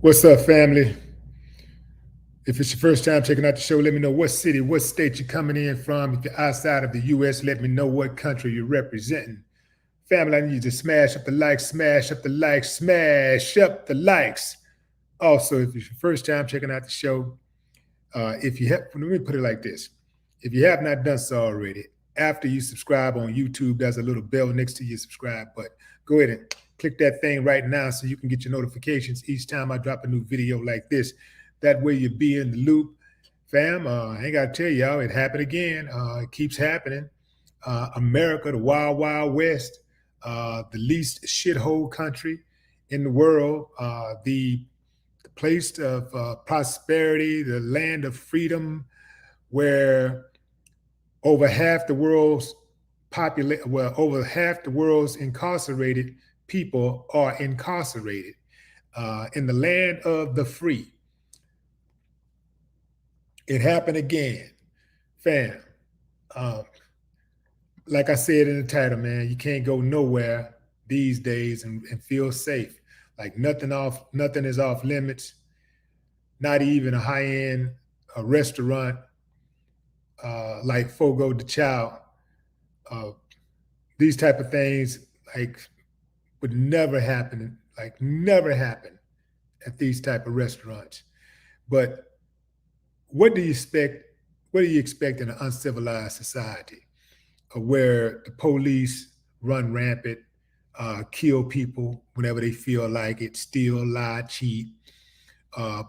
What's up, family? If it's your first time checking out the show, let me know what city, what state you're coming in from. If you're outside of the U.S., let me know what country you're representing. Family, I need you to smash up the likes, smash up the likes, smash up the likes. Also, if it's your first time checking out the show, if you have, let me put it like this. If you have not done so already, after you subscribe on YouTube, there's a little bell next to your subscribe button. Go ahead and click that thing right now so you can get your notifications each time I drop a new video like this. That way you'll be in the loop. Fam, I ain't got to tell y'all, it happened again. It keeps happening. America, the wild, wild west, the least shithole country in the world, the place of prosperity, the land of freedom, where over half the world's over half the world's incarcerated people are incarcerated in the land of the free. It happened again, fam. Like I said in the title, man, you can't go nowhere these days and feel safe. Like nothing is off limits. Not even a high-end restaurant like Fogo de Chão. These type of things like would never happen, at these type of restaurants. But what do you expect? What do you expect in an uncivilized society where the police run rampant, kill people whenever they feel like it, steal, lie, cheat,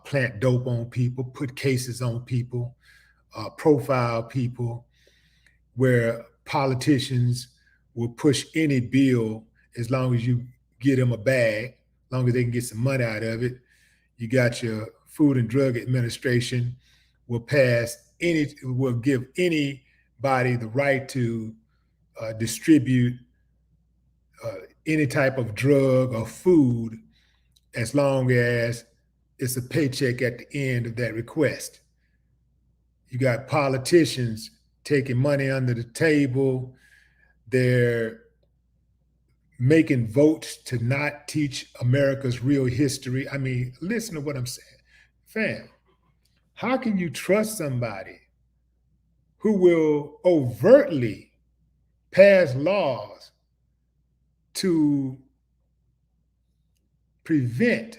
plant dope on people, put cases on people, profile people, where politicians will push any bill as long as you get them a bag, as long as they can get some money out of it. You got your Food and Drug Administration will give anybody the right to distribute any type of drug or food as long as it's a paycheck at the end of that request. You got politicians taking money under the table. They're making votes to not teach America's real history. I mean, listen to what I'm saying. Fam, how can you trust somebody who will overtly pass laws to prevent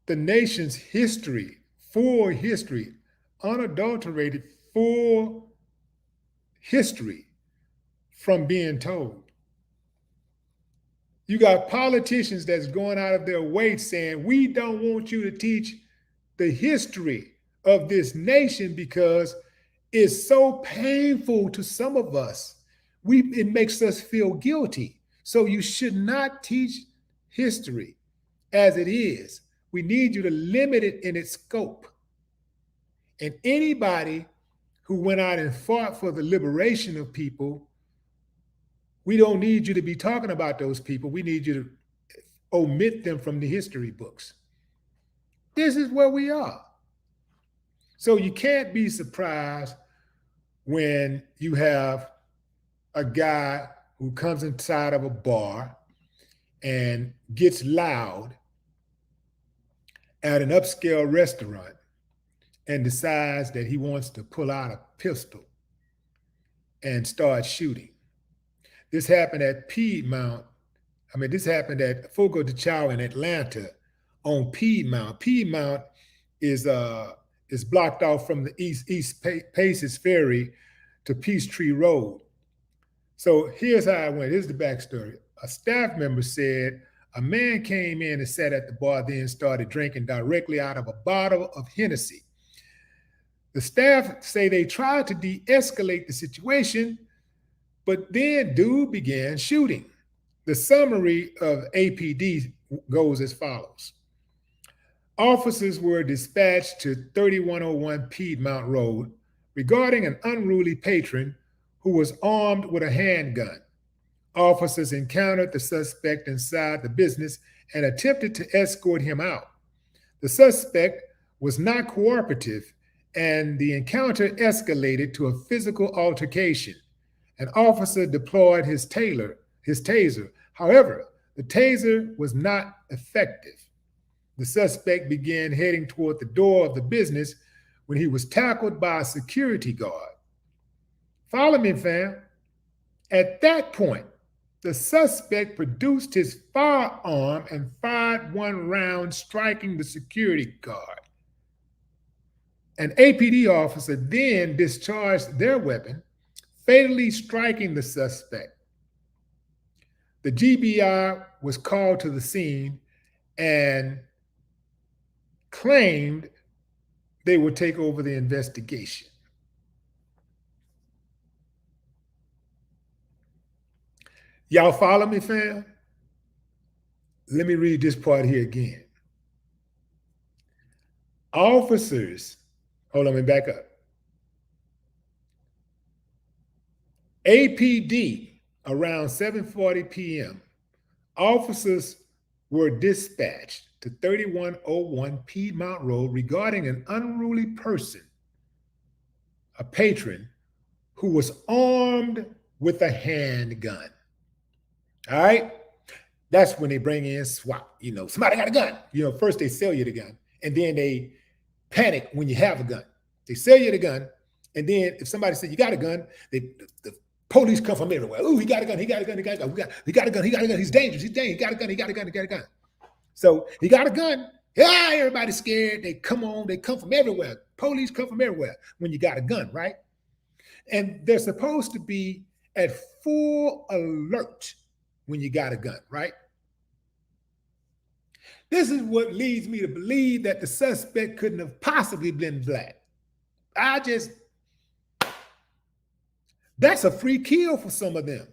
the nation's history, full history, unadulterated full history from being told? You got politicians that's going out of their way saying, we don't want you to teach the history of this nation because it's so painful to some of us. It makes us feel guilty. So you should not teach history as it is. We need you to limit it in its scope. And anybody who went out and fought for the liberation of people, we don't need you to be talking about those people. We need you to omit them from the history books. This is where we are. So you can't be surprised when you have a guy who comes inside of a bar and gets loud at an upscale restaurant and decides that he wants to pull out a pistol and start shooting. This happened at this happened at Fogo de Chão in Atlanta on Piedmont. Piedmont is blocked off from the East Paces Ferry to Peachtree Road. So here's how it went. Here's the backstory. A staff member said a man came in and sat at the bar, then started drinking directly out of a bottle of Hennessy. The staff say they tried to de-escalate the situation, but then dude began shooting. The summary of APD goes as follows. Officers were dispatched to 3101 Piedmont Road regarding an unruly patron who was armed with a handgun. Officers encountered the suspect inside the business and attempted to escort him out. The suspect was not cooperative, and the encounter escalated to a physical altercation. An officer deployed his taser. However, The taser was not effective. The suspect began heading toward the door of the business when he was tackled by a security guard. Follow me, fam. At that point, the suspect produced his firearm and fired one round, striking the security guard. An APD officer then discharged their weapon, fatally striking the suspect. The GBI was called to the scene and claimed they would take over the investigation. Y'all follow me, fam? Let me read this part here again. Officers, hold on, let me back up. APD, around 7:40 p.m., officers were dispatched to 3101 Piedmont Road regarding an unruly person, a patron, who was armed with a handgun. All right? That's when they bring in SWAT. Somebody got a gun. First they sell you the gun, and then they panic when you have a gun. They sell you the gun, and then if somebody said you got a gun, the police come from everywhere. Oh, he got a gun. He got a gun. He got a gun. He got a gun. He got a gun. He's dangerous. He's dangerous. He got a gun. He got a gun. He got a gun. So he got a gun. Yeah, everybody's scared. They come on. They come from everywhere. Police come from everywhere when you got a gun, right? And they're supposed to be at full alert when you got a gun, right? This is what leads me to believe that the suspect couldn't have possibly been black. That's a free kill for some of them.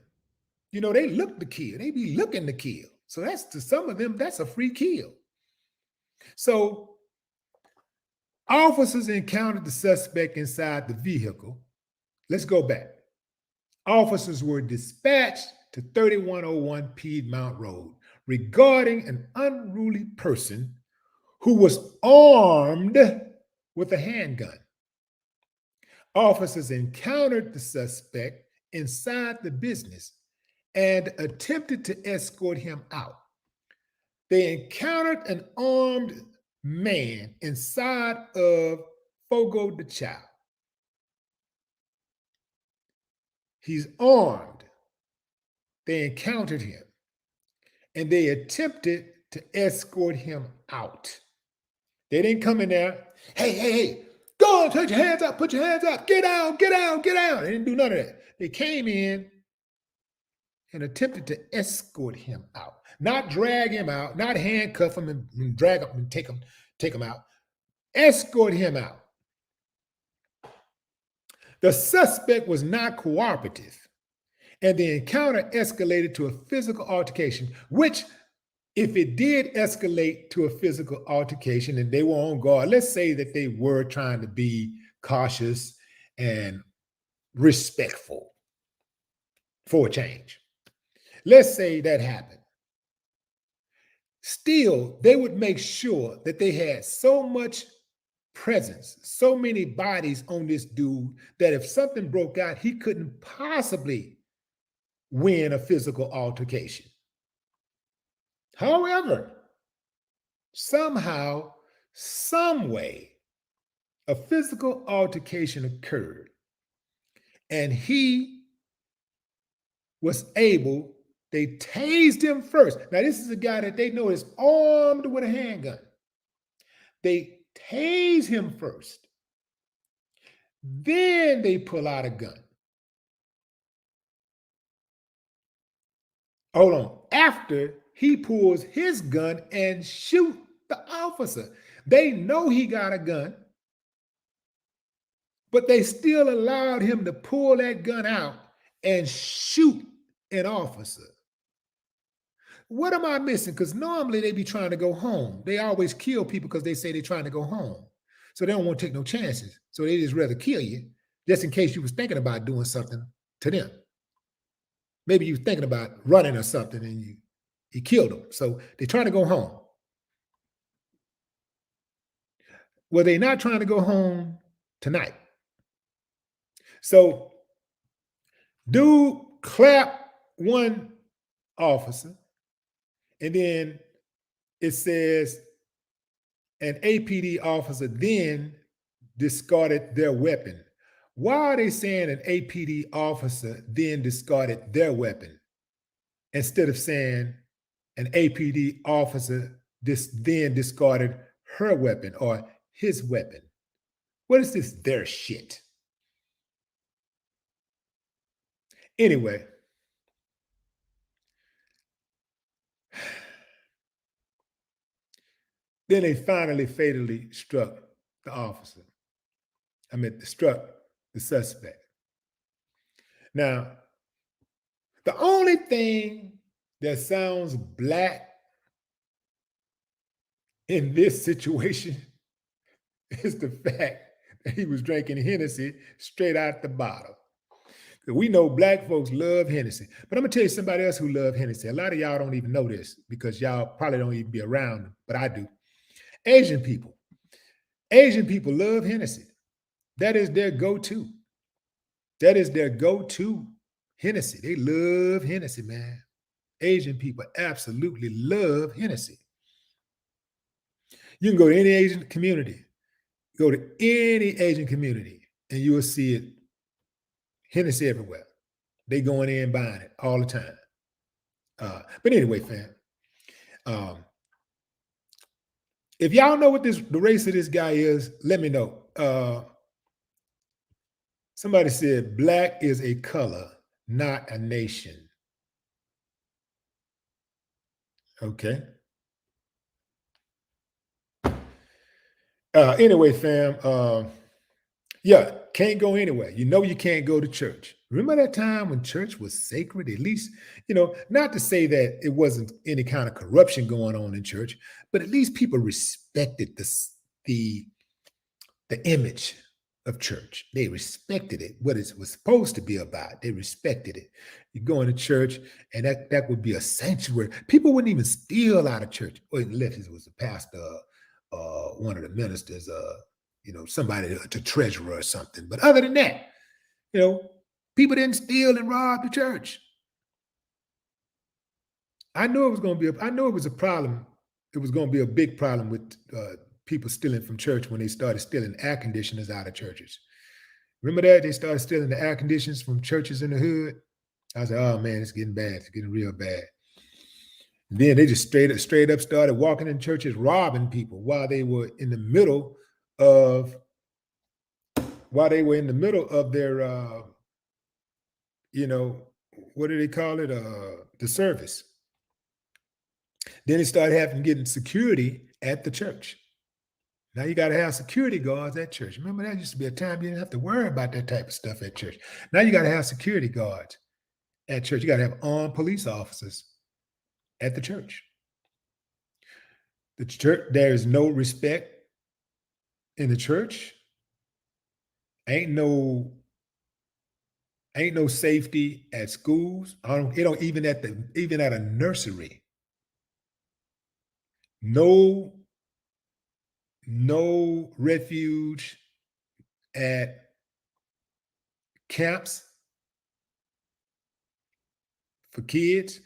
They look to kill. They be looking to kill. So that's, to some of them, that's a free kill. So officers encountered the suspect inside the vehicle. Let's go back. Officers were dispatched to 3101 Piedmont Road regarding an unruly person who was armed with a handgun. Officers encountered the suspect inside the business and attempted to escort him out. They encountered an armed man inside of Fogo de Chão. He's armed. They encountered him and they attempted to escort him out. They didn't come in there, hey, go on, put your hands up, get down. They didn't do none of that. They came in and attempted to escort him out, not drag him out, not handcuff him and drag him and take him out, escort him out. The suspect was not cooperative, and the encounter escalated to a physical altercation, which, if it did escalate to a physical altercation and they were on guard, let's say that they were trying to be cautious and respectful for a change. Let's say that happened. Still, they would make sure that they had so much presence, so many bodies on this dude, that if something broke out, he couldn't possibly win a physical altercation. However, somehow, some way, a physical altercation occurred, and he was able, they tased him first. Now, this is a guy that they know is armed with a handgun. They tase him first. Then they pull out a gun. Hold on. After he pulls his gun and shoot the officer. They know he got a gun, but they still allowed him to pull that gun out and shoot an officer. What am I missing? Because normally they be trying to go home. They always kill people because they say they're trying to go home. So they don't want to take no chances. So they just rather kill you just in case you was thinking about doing something to them. Maybe you were thinking about running or something and you killed them. So they're trying to go home. Well, they're not trying to go home tonight. So dude clapped one officer And then it says an APD officer then discarded their weapon. Why are they saying an APD officer then discarded their weapon instead of saying an APD officer then discarded her weapon or his weapon? What is this their shit? Anyway, then they finally fatally struck the officer. Struck the suspect. Now, the only thing that sounds black in this situation is the fact that he was drinking Hennessy straight out the bottle. We know black folks love Hennessy, but I'm gonna tell you somebody else who love Hennessy. A lot of y'all don't even know this because y'all probably don't even be around them, but I do. Asian people. Asian people love Hennessy. That is their go-to. That is their go-to Hennessy. They love Hennessy, man. Asian people absolutely love Hennessy. You can go to any Asian community, go to any Asian community, and you will see it, Hennessy everywhere. They going in buying it all the time. But anyway, fam, if y'all know what the race of this guy is, let me know. Somebody said black is a color, not a nation. Okay. Anyway, fam, yeah, can't go anywhere. You know you can't go to church. Remember that time when church was sacred? At least, not to say that it wasn't any kind of corruption going on in church, but at least people respected the image of church. They respected it, what it was supposed to be about. They respected it. You go into church, and that would be a sanctuary. People wouldn't even steal out of church, or unless it was a pastor, one of the ministers, somebody to treasurer or something. But other than that, people didn't steal and rob the church. I knew it was going to be. I know it was a problem. It was going to be a big problem with people stealing from church when they started stealing air conditioners out of churches. Remember that? They started stealing the air conditioners from churches in the hood. I was like, oh man, it's getting bad. It's getting real bad. And then they just straight up started walking in churches, robbing people while they were in the middle of their what do they call it? The service. Then they started getting security at the church. Now you got to have security guards at church. Remember, that used to be a time you didn't have to worry about that type of stuff at church. Now you got to have security guards at church. You got to have armed police officers at the church. The church, there is no respect in the church. Ain't no safety at schools. Even at a nursery. No refuge at camps for kids,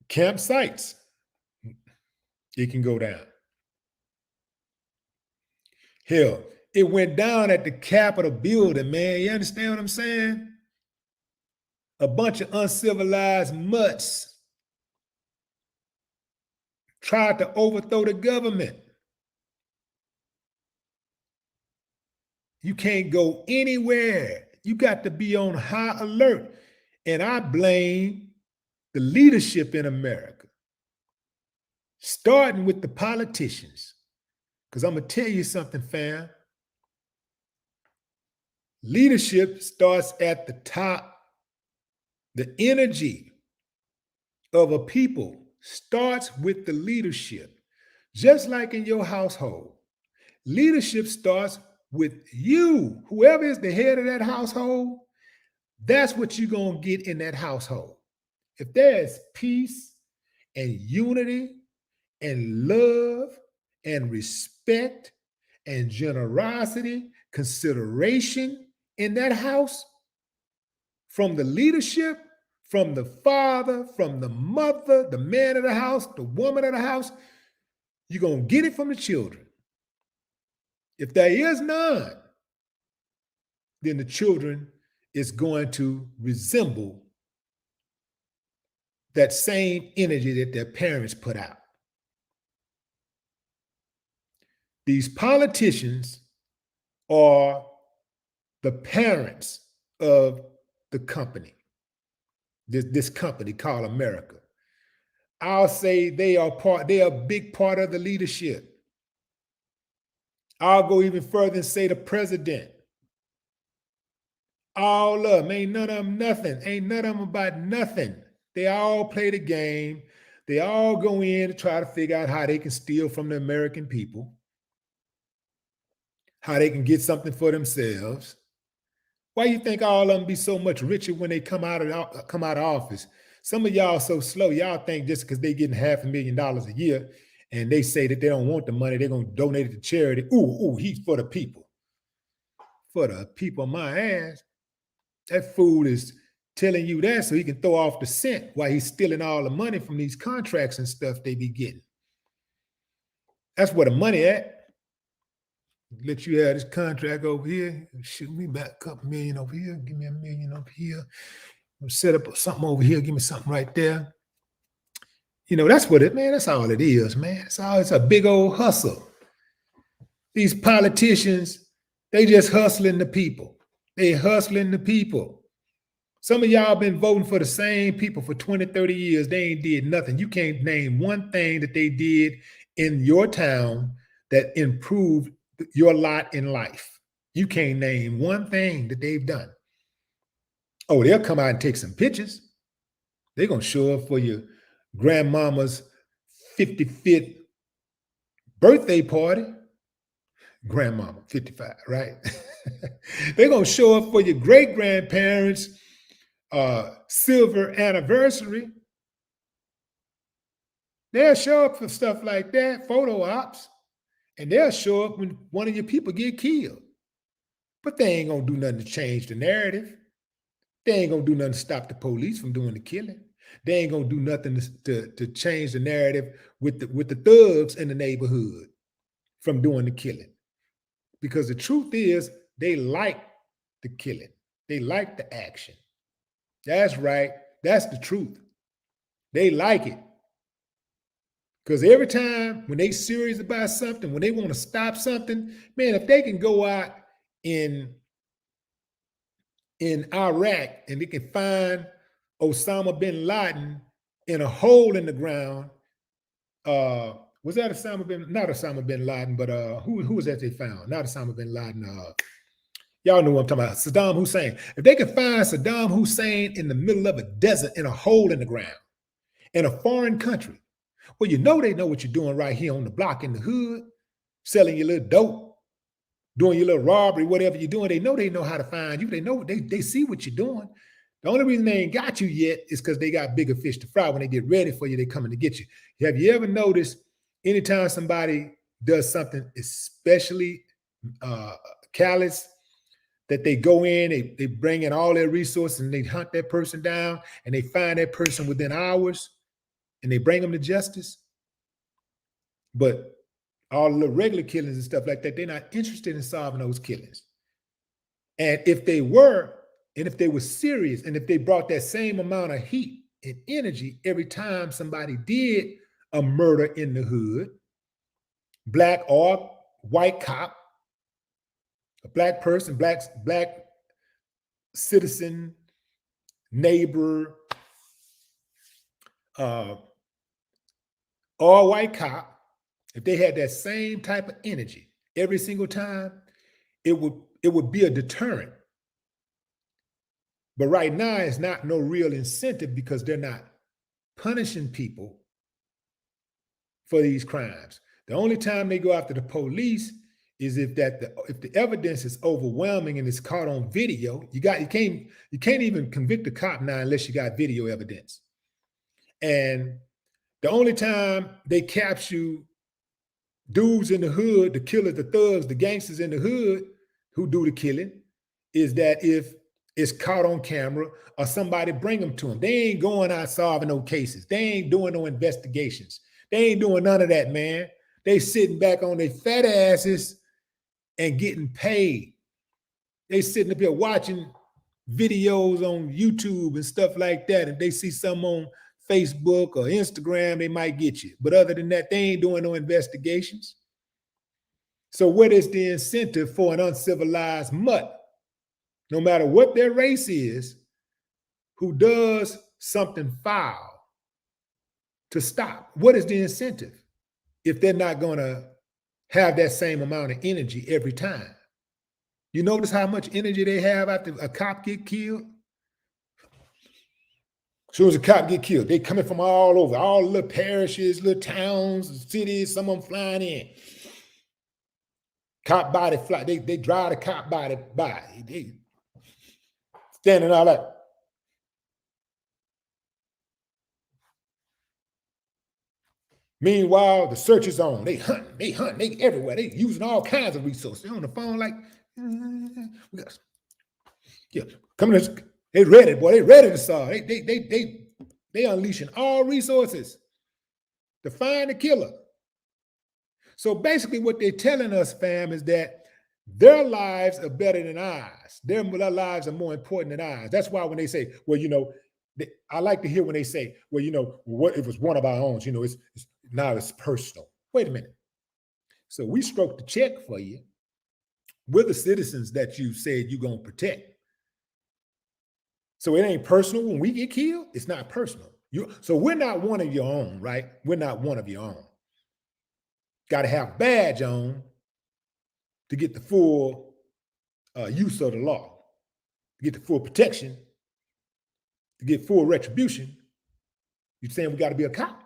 campsites. It can go down. Hell, it went down at the Capitol building, man. You understand what I'm saying? A bunch of uncivilized mutts tried to overthrow the government. You can't go anywhere. You got to be on high alert. And I blame the leadership in America, starting with the politicians. Because I'm going to tell you something, fam. Leadership starts at the top. The energy of a people starts with the leadership. Just like in your household, leadership starts with you. Whoever is the head of that household, that's what you're going to get in that household. If there is peace and unity and love and respect and generosity, consideration in that house from the leadership, from the father, from the mother, the man of the house, the woman of the house. You're going to get it from the children. If there is none, then the children is going to resemble that same energy that their parents put out. These politicians are the parents of the company, this company called America. I'll say they are a big part of the leadership. I'll go even further and say the president. All of them, ain't none of them nothing. Ain't none of them about nothing. They all play the game. They all go in to try to figure out how they can steal from the American people, how they can get something for themselves. Why you think all of them be so much richer when they come out of office? Some of y'all so slow. Y'all think just because they getting $500,000 a year and they say that they don't want the money, they're going to donate it to charity. Ooh, he's for the people. For the people, my ass. That fool is telling you that so he can throw off the scent while he's stealing all the money from these contracts and stuff they be getting. That's where the money at. Let you have this contract over here, shoot me back a couple million over here, give me $1 million over here, set up something over here, give me something right there. You know, that's what that's all it is, man. It's a big old hustle. These politicians, they just hustling the people. They hustling the people. Some of y'all been voting for the same people for 20, 30 years. They ain't did nothing. You can't name one thing that they did in your town that improved your lot in life. You can't name one thing that they've done. Oh, they'll come out and take some pictures. They're going to show up for your grandmama's 55th birthday party. Grandmama, 55, right? They're going to show up for your great-grandparents' silver anniversary. They'll show up for stuff like that, photo ops. And they'll show up when one of your people get killed. But they ain't going to do nothing to change the narrative. They ain't going to do nothing to stop the police from doing the killing. They ain't going to do nothing to change the narrative with the thugs in the neighborhood from doing the killing. Because the truth is, they like the killing. They like the action. That's right. That's the truth. They like it. Because every time when they serious about something, when they want to stop something, man, if they can go out in Iraq and they can find Osama bin Laden in a hole in the ground, was that not Osama bin Laden, but who was that they found? Not Osama bin Laden. Y'all know what I'm talking about. Saddam Hussein. If they can find Saddam Hussein in the middle of a desert in a hole in the ground, in a foreign country, well, you know they know what you're doing right here on the block in the hood, selling your little dope, doing your little robbery, whatever you're doing. They know how to find you. They know they see what you're doing. The only reason they ain't got you yet is because they got bigger fish to fry. When they get ready for you, they coming to get you. Have you ever noticed anytime somebody does something especially callous, that they go in, they bring in all their resources and they hunt that person down and they find that person within hours and they bring them to justice? But all the regular killings and stuff like that, they're not interested in solving those killings. And if they were, and if they were serious, and if they brought that same amount of heat and energy every time somebody did a murder in the hood, black or white cop, a black person, black citizen, neighbor, or white cop, if they had that same type of energy every single time, it would be a deterrent. But right now, it's not no real incentive because they're not punishing people for these crimes. The only time they go after the police is if the evidence is overwhelming and it's caught on video. You can't even convict a cop now unless you got video evidence. And the only time they capture dudes in the hood, the killers, the thugs, the gangsters in the hood who do the killing, is that if is caught on camera or somebody bring them to them. They ain't going out solving no cases. They ain't doing no investigations. They ain't doing none of that, man. They sitting back on their fat asses and getting paid. They sitting up here watching videos on YouTube and stuff like that. And they see some on Facebook or Instagram, they might get you. But other than that, they ain't doing no investigations. So what is the incentive for an uncivilized mutt, no matter what their race is, who does something foul, to stop? What is the incentive if they're not going to have that same amount of energy every time? You notice how much energy they have after a cop get killed? As soon as a cop get killed, they coming from all over, all little parishes, little towns, cities, some of them flying in. Cop body fly, they drive the cop body by. They standing all that. Meanwhile, the search is on. They hunting, they everywhere. They using all kinds of resources. They on the phone like, we got, yeah, coming. They ready, boy. They ready to solve. They unleashing all resources to find the killer. So basically, what they're telling us, fam, is that their lives are better than ours. Their lives are more important than ours. That's why when they say, well, you know, I like to hear when they say, well, you know, what if it's one of our own? You know, now it's personal. Wait a minute. So we stroked the check for you. We're the citizens that you said you're going to protect. So it ain't personal when we get killed. It's not personal. So we're not one of your own, right? We're not one of your own. Got to have a badge on to get the full use of the law, to get the full protection, to get full retribution. You're saying we got to be a cop?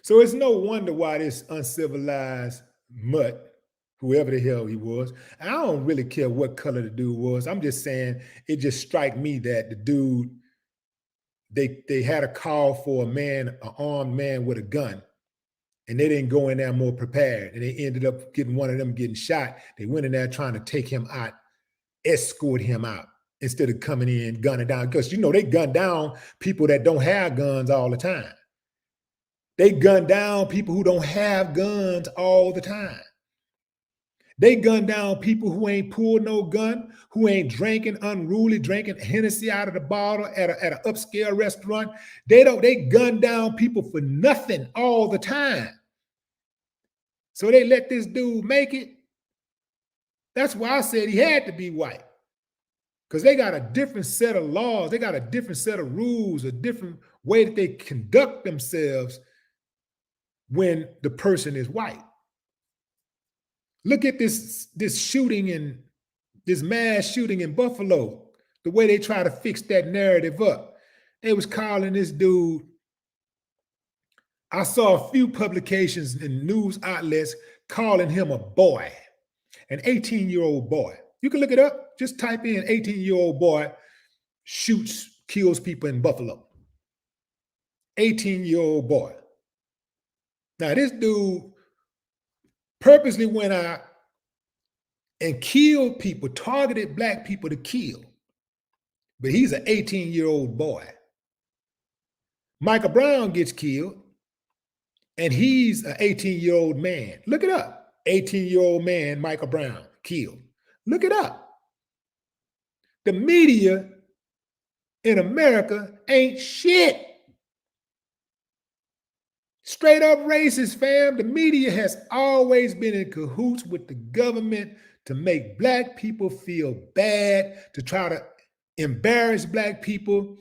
So it's no wonder why this uncivilized mutt, whoever the hell he was, I don't really care what color the dude was. I'm just saying it just strike me that the dude, they had a call for a man, an armed man with a gun, and they didn't go in there more prepared, and they ended up getting one of them getting shot. They went in there trying to take him out, escort him out, instead of coming in gunning down, because you know they gun down people that don't have guns all the time. They gun down people who don't have guns all the time. They gun down people who ain't pulled no gun, who ain't drinking unruly, drinking Hennessy out of the bottle at an upscale restaurant. They gun down people for nothing all the time. So they let this dude make it. That's why I said he had to be white. Because they got a different set of laws. They got a different set of rules, a different way that they conduct themselves when the person is white. Look at this shooting and this mass shooting in Buffalo, the way they try to fix that narrative up. They was calling this dude, I saw a few publications and news outlets calling him a boy, an 18-year-old boy. You can look it up. Just type in 18-year-old boy shoots, kills people in Buffalo. 18-year-old boy. Now, this dude purposely went out and killed people, targeted black people to kill. But he's an 18-year-old boy. Michael Brown gets killed, and he's an 18-year-old man. Look it up. 18-year-old man, Michael Brown, killed. Look it up. The media in America ain't shit. Straight up racist, fam. The media has always been in cahoots with the government to make black people feel bad, to try to embarrass black people,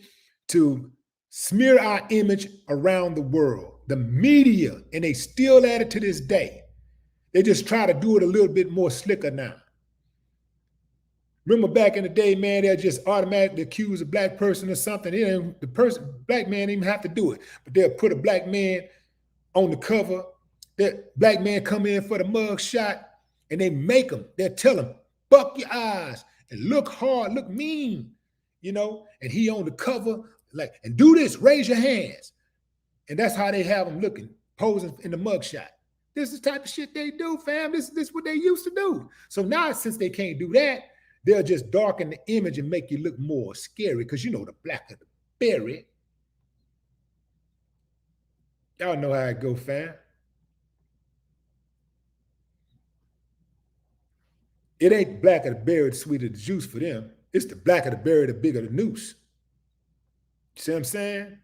to smear our image around the world. The media, and they still at it to this day. They just try to do it a little bit more slicker now. Remember back in the day, man, they'll just automatically accuse a black person or something. Black man didn't even have to do it, but they'll put a black man on the cover. That black man come in for the mug shot, and they make them. They'll tell him, buck your eyes and look hard, look mean, you know. And he on the cover, like, and do this, raise your hands, and that's how they have him looking, posing in the mug shot. This is the type of shit they do, fam. This is what they used to do. So now, since they can't do that, they'll just darken the image and make you look more scary because you know the blacker the berry. Y'all know how it go, fam. It ain't blacker the berry, the sweeter the juice for them. It's the blacker the berry, the bigger the noose. You see what I'm saying?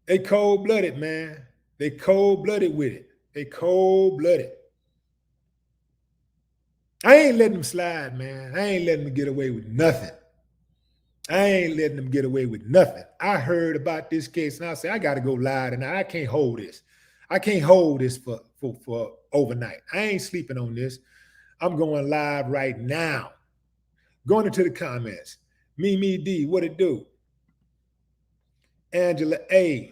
They cold-blooded, man. They cold-blooded with it. They cold-blooded. I ain't letting them slide, man. I ain't letting them get away with nothing. I ain't letting them get away with nothing. I heard about this case and I said, I got to go live tonight. I can't hold this. I can't hold this for overnight. I ain't sleeping on this. I'm going live right now. Going into the comments. Mimi D, what it do? Angela A.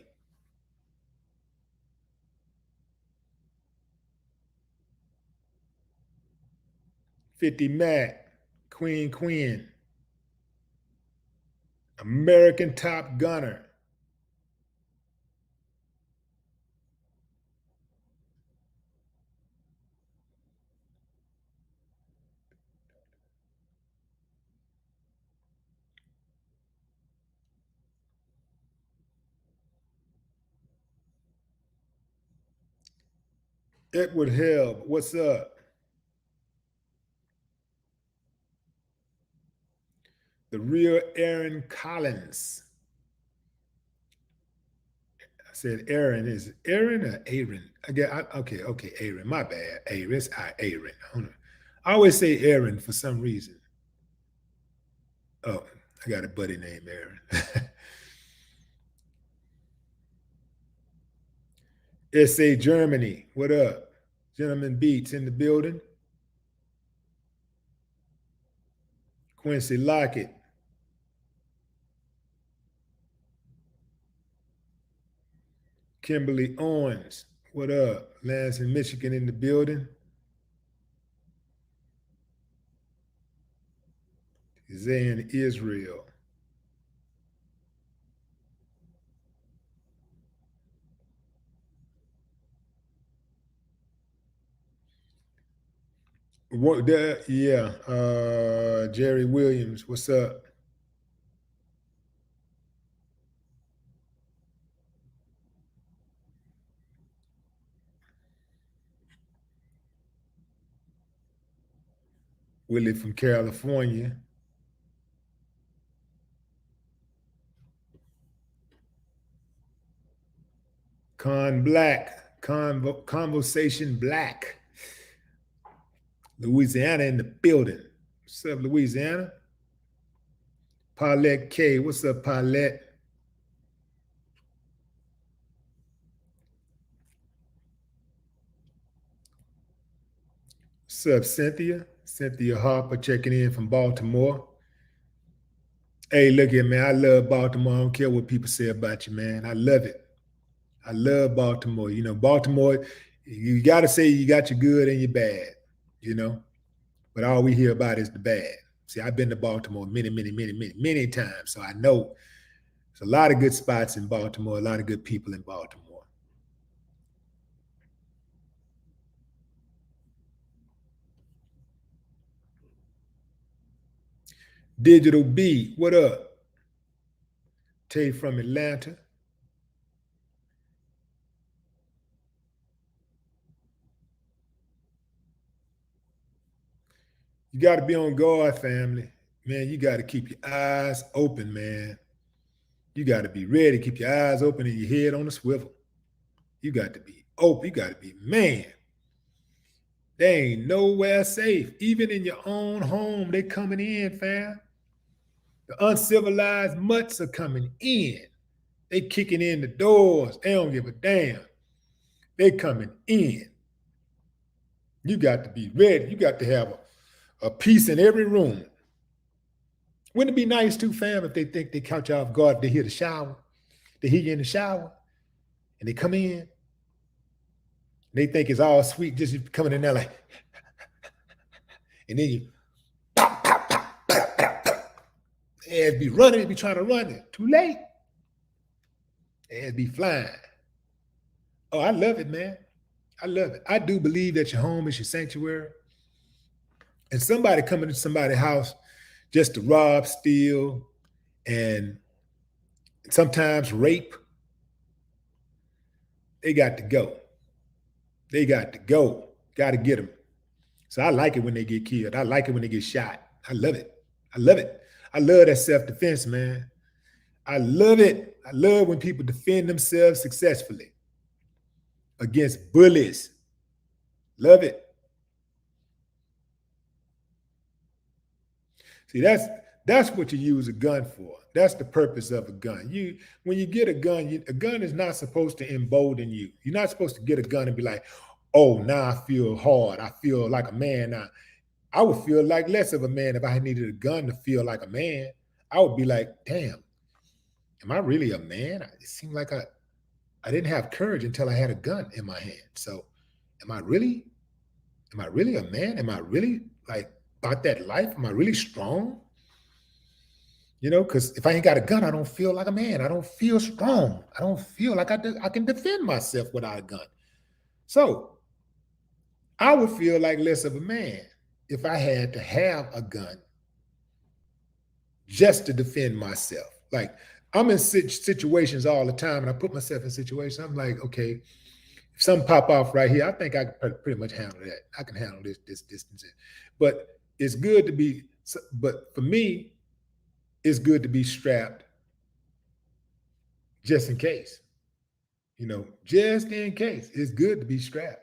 $50 Mac. Queen. American Top Gunner. Edward Held, what's up? The real Aaron Collins. I said Aaron. Is Aaron or Aaron? Okay, Aaron. My bad. Aaron. It's Aaron. I always say Aaron for some reason. Oh, I got a buddy named Aaron. SA Germany, what up? Gentleman Beats in the building. Quincy Lockett. Kimberly Owens, what up? Lansing, Michigan in the building. Zayn Israel. What? Yeah, Jerry Williams, what's up? Willie from California. Con Black, Conversation Black. Louisiana in the building. What's up, Louisiana? Paulette K. What's up, Paulette? What's up, Cynthia? Cynthia Harper checking in from Baltimore. Hey, look here, man. I love Baltimore. I don't care what people say about you, man. I love it. I love Baltimore. You know, Baltimore, you got to say you got your good and your bad, you know, but all we hear about is the bad. See, I've been to Baltimore many times, so I know there's a lot of good spots in Baltimore, a lot of good people in Baltimore. Digital B, what up? Tay from Atlanta. You got to be on guard, family. Man, you got to keep your eyes open, man. You got to be ready. Keep your eyes open and your head on the swivel. You got to be open. You got to be, man. They ain't nowhere safe. Even in your own home, they coming in, fam. The uncivilized mutts are coming in. They kicking in the doors. They don't give a damn. They coming in. You got to be ready. You got to have a piece in every room. Wouldn't it be nice too, fam, if they think they catch you off guard, they hear the shower, they hear you in the shower, and they come in, and they think it's all sweet, just coming in there like, and then you, pop, pop, pop, pop, pop, pop. Ass be running, be trying to run it. Too late. Ass be flying. Oh, I love it, man. I love it. I do believe that your home is your sanctuary. And somebody coming to somebody's house just to rob, steal, and sometimes rape, they got to go. They got to go. Got to get them. So I like it when they get killed. I like it when they get shot. I love it. I love it. I love that self-defense, man. I love it. I love when people defend themselves successfully against bullies. Love it. See, that's what you use a gun for. That's the purpose of a gun. When you get a gun is not supposed to embolden you. You're not supposed to get a gun and be like, oh, now I feel hard. I feel like a man now. I would feel like less of a man if I needed a gun to feel like a man. I would be like, damn, am I really a man? It seemed like I didn't have courage until I had a gun in my hand. So am I really a man? Am I really like about that life? Am I really strong? You know, because if I ain't got a gun, I don't feel like a man. I don't feel strong. I don't feel like I can defend myself without a gun. So I would feel like less of a man if I had to have a gun just to defend myself. Like I'm in situations all the time, and I put myself in situations. I'm like, okay, if something pop off right here, I think I can pretty much handle that. I can handle this distance. But it's good to be. But for me, it's good to be strapped just in case. You know, just in case. It's good to be strapped.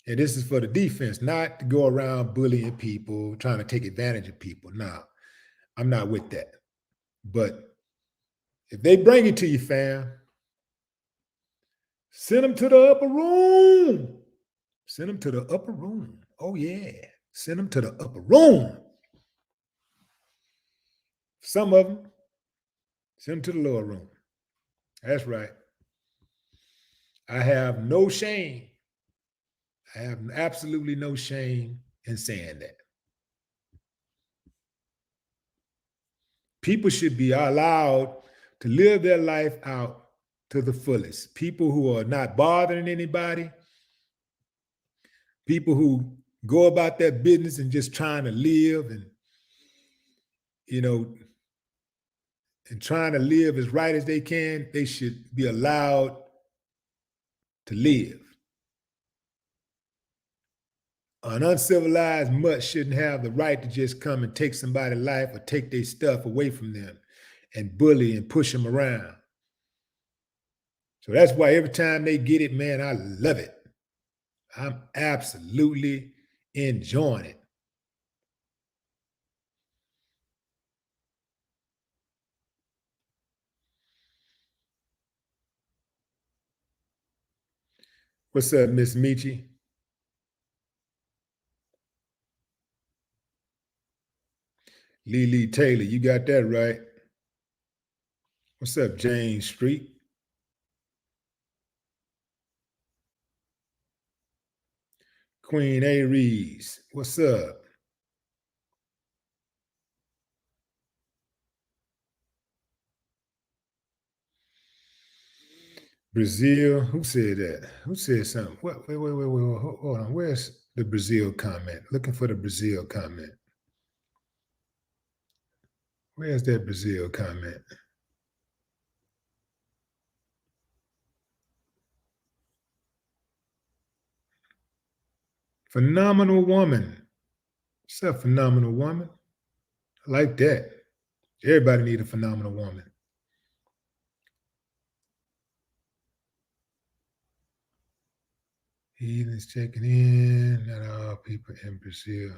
And this is for the defense, not to go around bullying people, trying to take advantage of people. Nah, I'm not with that. But if they bring it to you, fam, send them to the upper room. Send them to the upper room. Oh, yeah. Send them to the upper room. Some of them, send them to the lower room. That's right. I have no shame. I have absolutely no shame in saying that. People should be allowed to live their life out to the fullest. People who are not bothering anybody, people who go about their business and just trying to live and, you know, and trying to live as right as they can, they should be allowed to live. An uncivilized mutt shouldn't have the right to just come and take somebody's life or take their stuff away from them and bully and push them around. So that's why every time they get it, man, I love it. I'm absolutely enjoying it. What's up, Miss Michi? Lee Taylor, you got that right. What's up, James Street? Queen Aries, what's up? Brazil, who said that? Who said something? What? Wait, hold on. Where's the Brazil comment? Looking for the Brazil comment. Where's that Brazil comment? Phenomenal woman. What's up, phenomenal woman? I like that. Everybody need a phenomenal woman. Heathens checking in. Not all people in Brazil.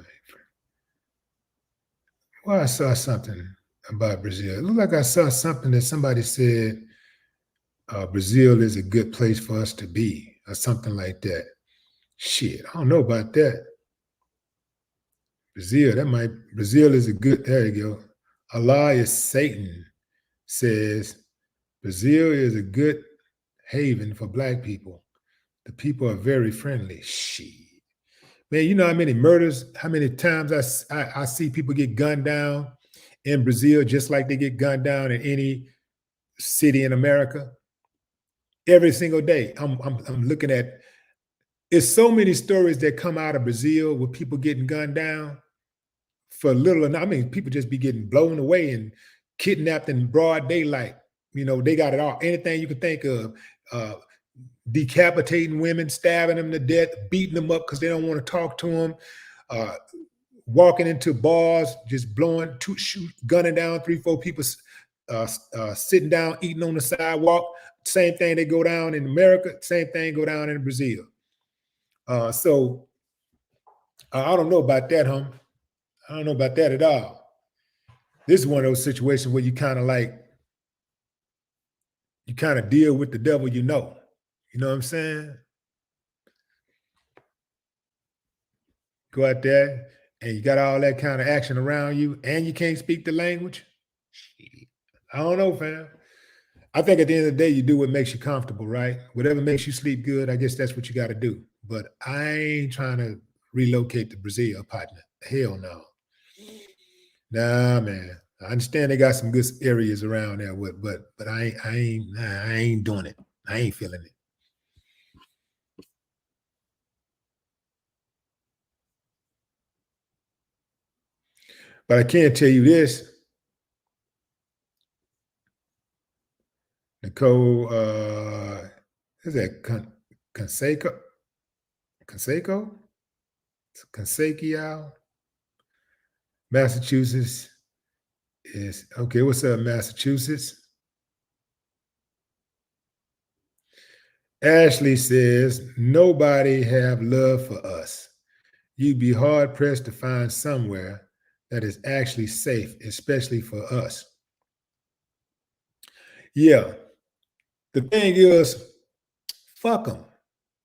Well, I saw something about Brazil. It looked like I saw something that somebody said Brazil is a good place for us to be, or something like that. Shit, I don't know about that. Brazil is a good, there you go. Allah is Satan says Brazil is a good haven for black people. The people are very friendly. Shit. Man, you know how many murders, how many times I see people get gunned down in Brazil, just like they get gunned down in any city in America. Every single day, I'm looking at. It's so many stories that come out of Brazil with people getting gunned down for little. I mean, people just be getting blown away and kidnapped in broad daylight. You know, they got it all. Anything you can think of. Decapitating women, stabbing them to death, beating them up because they don't want to talk to them, walking into bars, just gunning down 3-4 people, sitting down, eating on the sidewalk. Same thing they go down in America, same thing go down in Brazil. So I don't know about that, huh? I don't know about that at all. This is one of those situations where you kind of deal with the devil you know. You know what I'm saying? Go out there and you got all that kind of action around you and you can't speak the language. I don't know, fam. I think at the end of the day, you do what makes you comfortable, right? Whatever makes you sleep good, I guess that's what you got to do. But I ain't trying to relocate to Brazil, partner. Hell no. Nah, man. I understand they got some good areas around there, but I ain't doing it. I ain't feeling it. But I can tell you this, Nicole, is that Conseco? Conseco? Massachusetts is, okay, what's up, Massachusetts? Ashley says, nobody have love for us. You'd be hard pressed to find somewhere that is actually safe, especially for us. Yeah. The thing is, fuck them.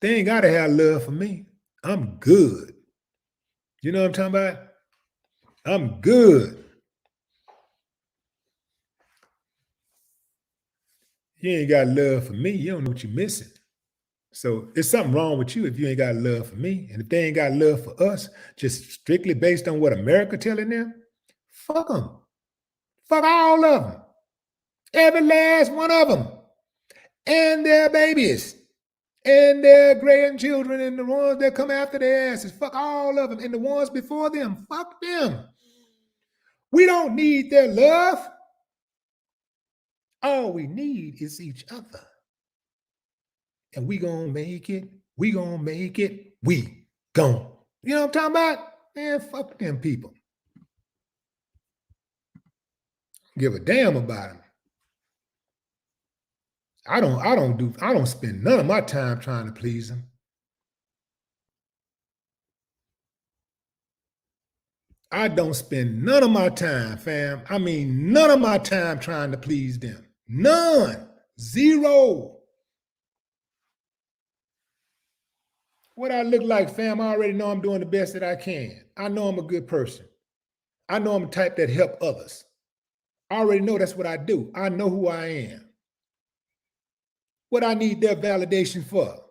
They ain't got to have love for me. I'm good. You know what I'm talking about? I'm good. You ain't got love for me. You don't know what you're missing. So there's something wrong with you if you ain't got love for me. And if they ain't got love for us, just strictly based on what America telling them, fuck them. Fuck all of them. Every last one of them. And their babies. And their grandchildren and the ones that come after their asses. Fuck all of them. And the ones before them. Fuck them. We don't need their love. All we need is each other. And we gonna make it. We gonna make it. We gonna. You know what I'm talking about? Man, fuck them people. Give a damn about them. I don't spend none of my time trying to please them. I don't spend none of my time, fam. I mean, none of my time trying to please them. None. Zero. What I look like, fam, I already know I'm doing the best that I can. I know I'm a good person. I know I'm the type that help others. I already know that's what I do. I know who I am. What I need their validation for.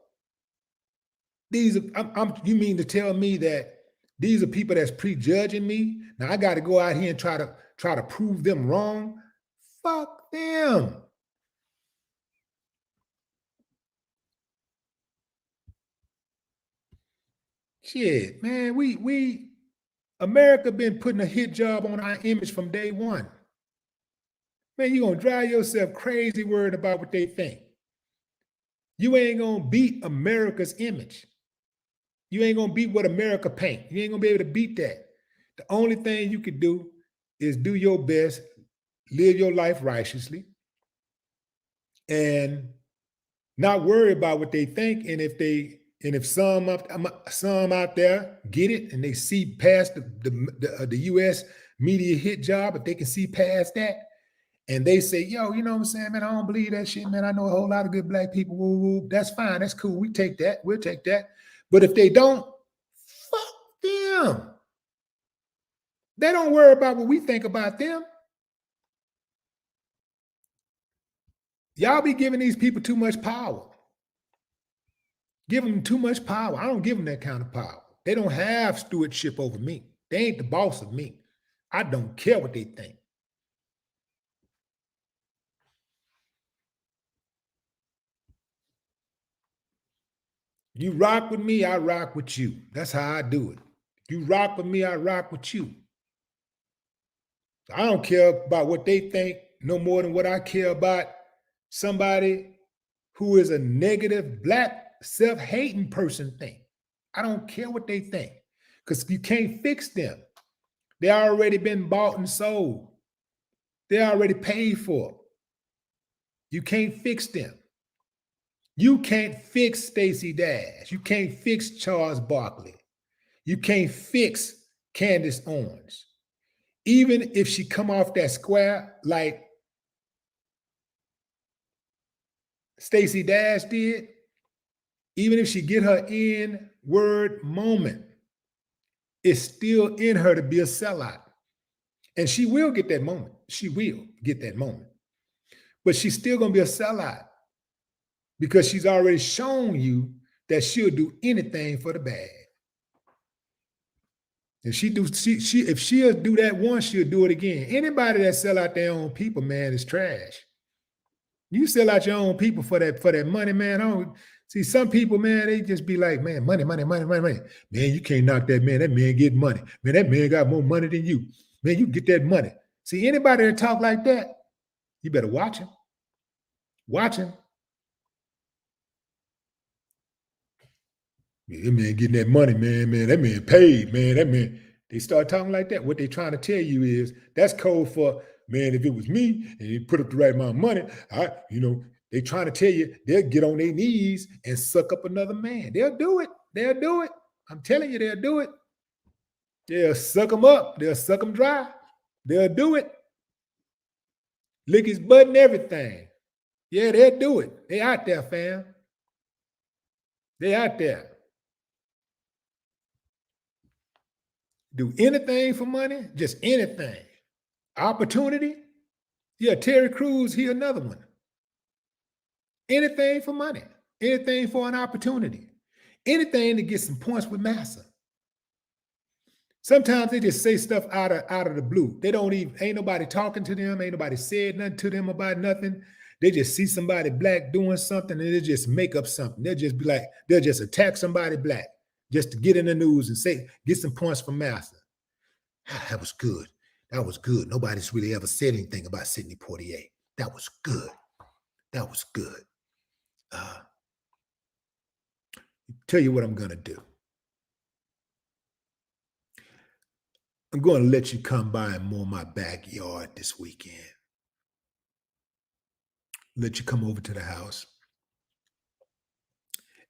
These are, you mean to tell me that these are people that's prejudging me? Now I got to go out here and try to prove them wrong? Fuck them. Shit, man, we America been putting a hit job on our image from day one. Man, you gonna drive yourself crazy worried about what they think. You ain't gonna beat America's image. You ain't gonna beat what America paint. You ain't gonna be able to beat that. The only thing you can do is do your best, live your life righteously, and not worry about what they think. And if some out there get it and they see past the U.S. media hit job, if they can see past that, and they say, yo, you know what I'm saying, man, I don't believe that shit, man. I know a whole lot of good black people. Woo, woo. That's fine. That's cool. We take that. We'll take that. But if they don't, fuck them. They don't worry about what we think about them. Y'all be giving these people too much power. Give them too much power. I don't give them that kind of power. They don't have stewardship over me. They ain't the boss of me. I don't care what they think. You rock with me, I rock with you. That's how I do it. You rock with me, I rock with you. I don't care about what they think no more than what I care about somebody who is a negative, black, self-hating person think. I don't care what they think because you can't fix them. They already been bought and sold. They already paid for. You can't fix them. You can't fix Stacey Dash. You can't fix Charles Barkley. You can't fix Candace Owens. Even if she come off that square like Stacey Dash did, even if she get her in-word moment, it's still in her to be a sellout. And she will get that moment. She will get that moment. But she's still going to be a sellout because she's already shown you that she'll do anything for the bag. If she'll do that once, she'll do it again. Anybody that sell out their own people, man, is trash. You sell out your own people for that money, man. See, some people, man, they just be like, man, money. Man, you can't knock that man. That man get money. Man, that man got more money than you. Man, you get that money. See, anybody that talk like that, you better watch him. Watch him. Man, that man getting that money, man. That man paid, man. That man, they start talking like that. What they trying to tell you is that's code for, man, if it was me and you put up the right amount of money, they trying to tell you they'll get on their knees and suck up another man. They'll do it. They'll do it. I'm telling you, they'll do it. They'll suck them up. They'll suck them dry. They'll do it. Lick his butt and everything. Yeah, they'll do it. They out there, fam. They out there. Do anything for money, just anything. Opportunity, yeah, Terry Crews, he another one. Anything for money, anything for an opportunity, anything to get some points with Massa. Sometimes they just say stuff out of the blue. They don't even, ain't nobody talking to them, ain't nobody said nothing to them about nothing. They just see somebody black doing something and they just make up something. They'll just be like, they'll just attack somebody black just to get in the news and say, get some points from Massa. That was good. That was good. Nobody's really ever said anything about Sidney Poitier. That was good. That was good. Tell you what I'm going to do. I'm going to let you come by and mow my backyard this weekend. Let you come over to the house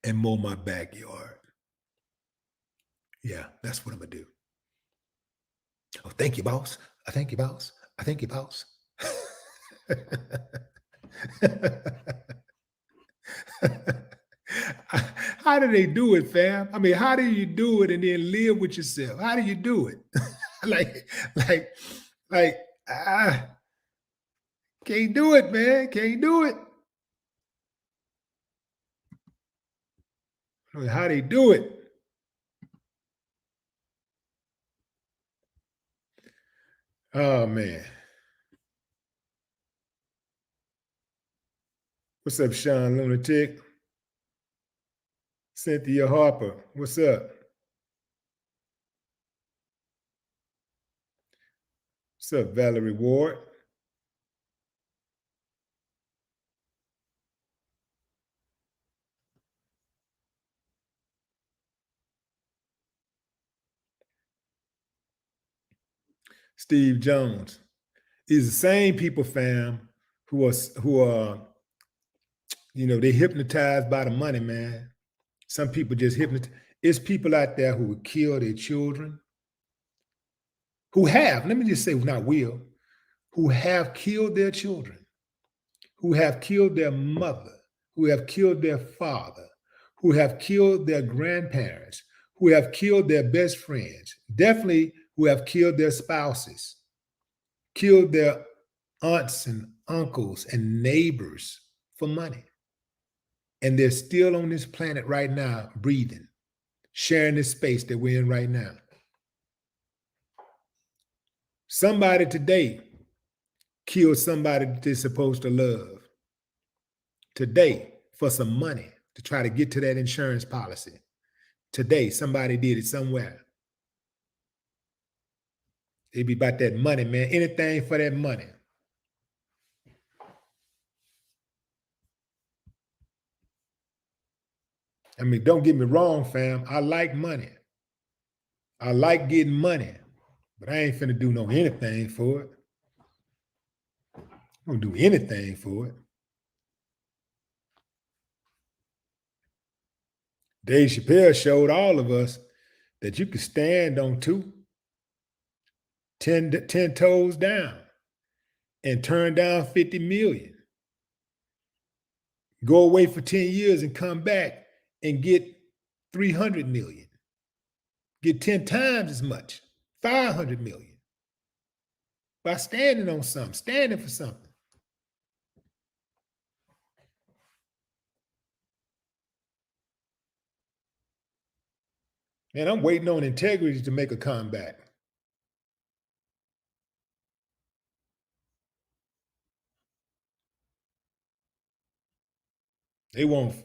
and mow my backyard. Yeah, that's what I'm going to do. Oh, thank you, boss. I thank you, boss. I thank you, boss. How do they do it, fam? I mean, how do you do it and then live with yourself? How do you do it? Can't do it, man. Can't do it. How they do it? Oh, man. What's up, Sean Lunatic? Cynthia Harper, what's up? What's up, Valerie Ward? Steve Jones. These are the same people, fam, who are they hypnotized by the money, man. Some people just hypnotize. It's people out there who would kill their children, who have, let me just say, not will, who have killed their children, who have killed their mother, who have killed their father, who have killed their grandparents, who have killed their best friends, definitely who have killed their spouses, killed their aunts and uncles and neighbors for money. And they're still on this planet right now, breathing, sharing this space that we're in right now. Somebody today killed somebody that they're supposed to love. Today, for some money, to try to get to that insurance policy. Today, somebody did it somewhere. They be about that money, man. Anything for that money. I mean, don't get me wrong, fam. I like money. I like getting money, but I ain't finna do no anything for it. I don't do anything for it. Dave Chappelle showed all of us that you can stand on 10 toes down and turn down 50 million. Go away for 10 years and come back and get 300 million. Get 10 times as much, 500 million. By standing on something, standing for something. Man, I'm waiting on integrity to make a comeback. They want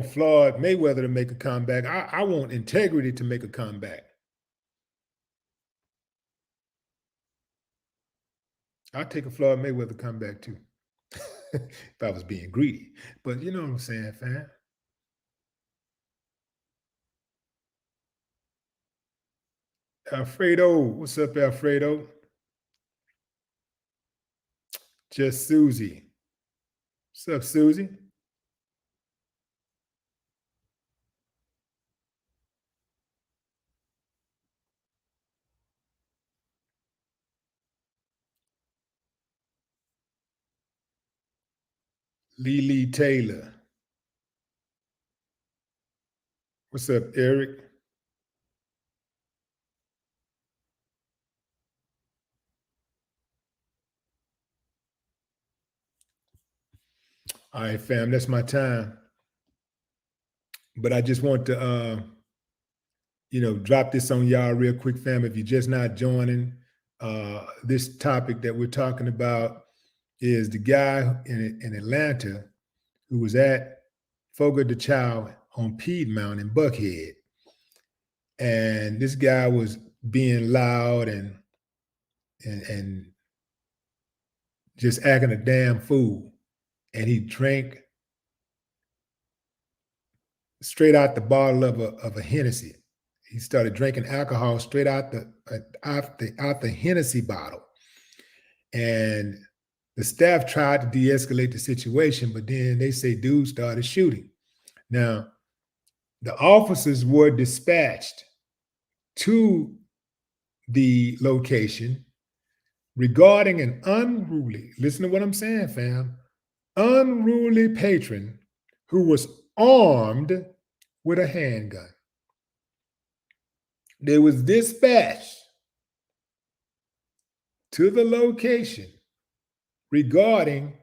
Floyd Mayweather to make a comeback. I want integrity to make a comeback. I'll take a Floyd Mayweather comeback too. If I was being greedy. But you know what I'm saying, fam? Alfredo, what's up, Alfredo? Just Susie. What's up, Susie? Lee Taylor. What's up, Eric? All right, fam, that's my time. But I just want to, drop this on y'all real quick, fam. If you're just not joining, this topic that we're talking about is the guy in Atlanta who was at Fogo de Chão on Piedmont in Buckhead. And this guy was being loud and just acting a damn fool. And he drank straight out the bottle of a Hennessy. He started drinking alcohol straight out the Hennessy bottle. And the staff tried to de-escalate the situation, but then they say dude started shooting. Now, the officers were dispatched to the location regarding an unruly, listen to what I'm saying, fam, unruly patron who was armed with a handgun. They was dispatched to the location regarding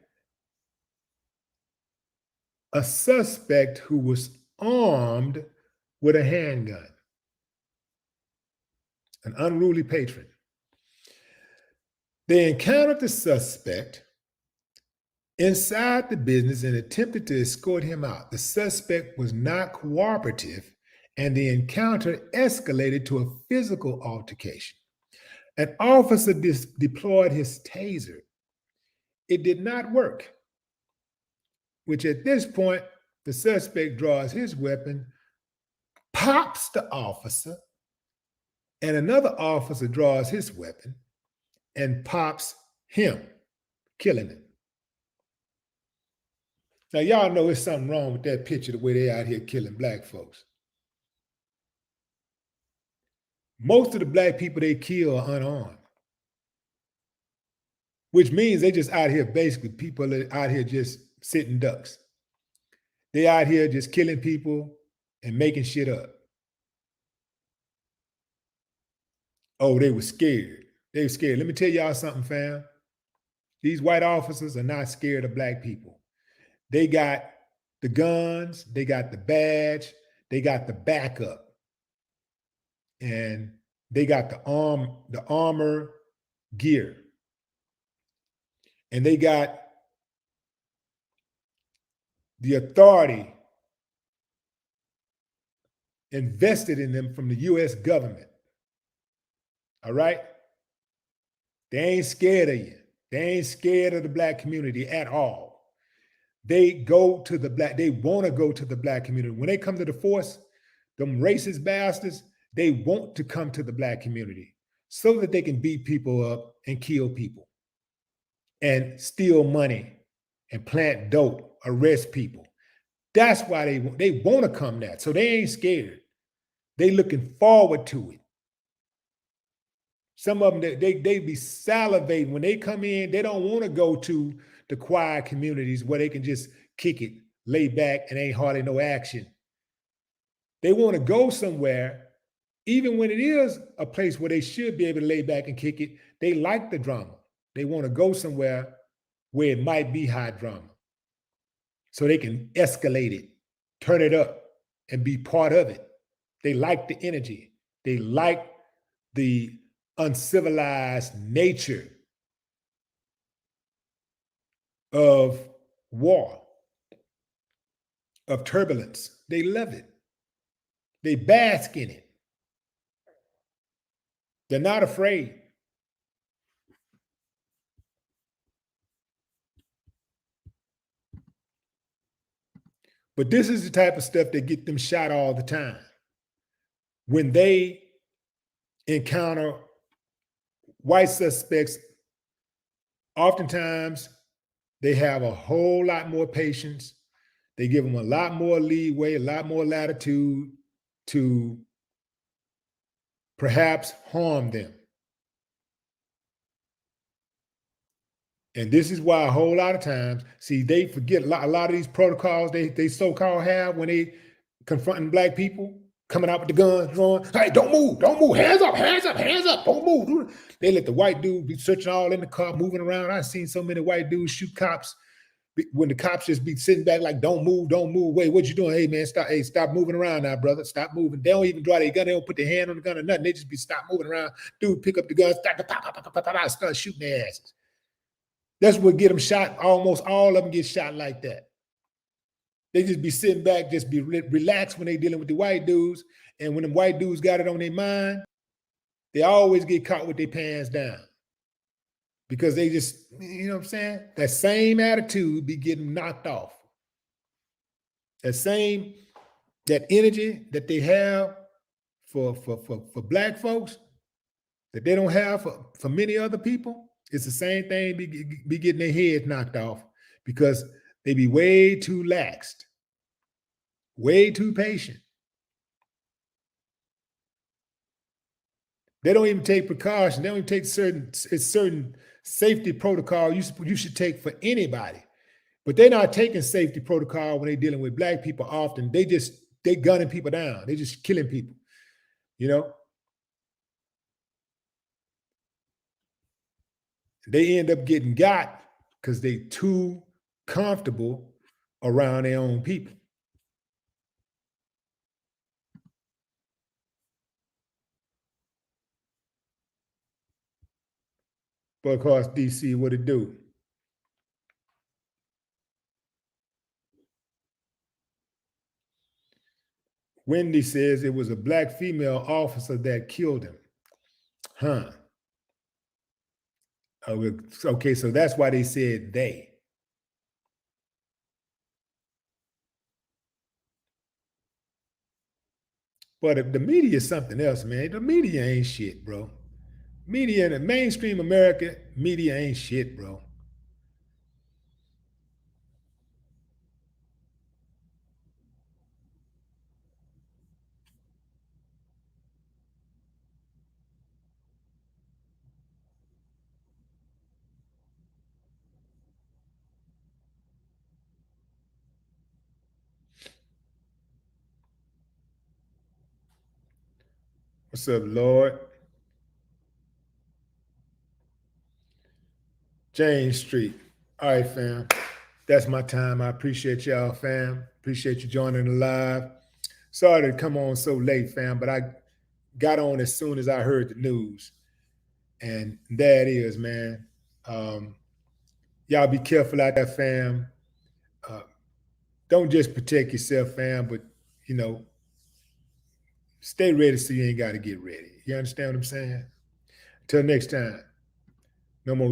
a suspect who was armed with a handgun, an unruly patron. They encountered the suspect inside the business and attempted to escort him out. The suspect was not cooperative, and the encounter escalated to a physical altercation. An officer deployed his taser. It did not work, which at this point, the suspect draws his weapon, pops the officer, and another officer draws his weapon and pops him, killing him. Now, y'all know there's something wrong with that picture, the way they out here killing black folks. Most of the black people they kill are unarmed, which means they just out here, basically, people are out here just sitting ducks. They out here just killing people and making shit up. Oh, they were scared. They were scared. Let me tell y'all something, fam. These white officers are not scared of black people. They got the guns, they got the badge, they got the backup, and they got the armor gear. And they got the authority invested in them from the US government. All right? They ain't scared of you. They ain't scared of the Black community at all. They go to the Black, they want to go to the Black community. When they come to the force, them racist bastards, they want to come to the Black community so that they can beat people up and kill people and steal money and plant dope, arrest people. That's why they want to come there. So they ain't scared. They looking forward to it. Some of them, they be salivating when they come in. They don't want to go to the quiet communities where they can just kick it, lay back, and ain't hardly no action. They want to go somewhere, even when it is a place where they should be able to lay back and kick it. They like the drama. They want to go somewhere where it might be high drama, so they can escalate it, turn it up, and be part of it. They like the energy. They like the uncivilized nature of war, of turbulence. They love it. They bask in it. They're not afraid. But this is the type of stuff that get them shot all the time. When they encounter white suspects, oftentimes they have a whole lot more patience. They give them a lot more leeway, a lot more latitude to perhaps harm them. And this is why a whole lot of times, see, they forget a lot of these protocols they so-called have when they confronting Black people, coming out with the guns, drawing, hey, don't move, hands up, don't move. They let the white dude be searching all in the car, moving around. I've seen so many white dudes shoot cops when the cops just be sitting back like, don't move. Wait, what you doing? Hey, man, stop moving around now, brother. Stop moving. They don't even draw their gun. They don't put their hand on the gun or nothing. They just be stop moving around. Dude, pick up the gun, start shooting their asses. That's what get them shot. Almost all of them get shot like that. They just be sitting back, just be relaxed when they dealing with the white dudes. And when the white dudes got it on their mind, they always get caught with their pants down. Because they just, you know what I'm saying? That same attitude be getting knocked off. That energy that they have for Black folks, that they don't have for many other people, it's the same thing be getting their heads knocked off because they be way too laxed, way too patient. They don't even take precautions. They don't even take certain safety protocol you should take for anybody. But they're not taking safety protocol when they're dealing with Black people often. They gunning people down. They just killing people, you know? They end up getting got because they too comfortable around their own people. But of course, DC, what it do? Wendy says it was a Black female officer that killed him. Huh. Okay, so that's why they said they. But if the media is something else, man. The media ain't shit, bro. Media in the mainstream America, media ain't shit, bro. What's up, Lord? James Street. All right, fam. That's my time. I appreciate y'all, fam. Appreciate you joining the live. Sorry to come on so late, fam, but I got on as soon as I heard the news. And there it is, man. Y'all be careful out there, fam. Don't just protect yourself, fam, but, you know, stay ready so you ain't got to get ready. You understand what I'm saying? Till next time, no more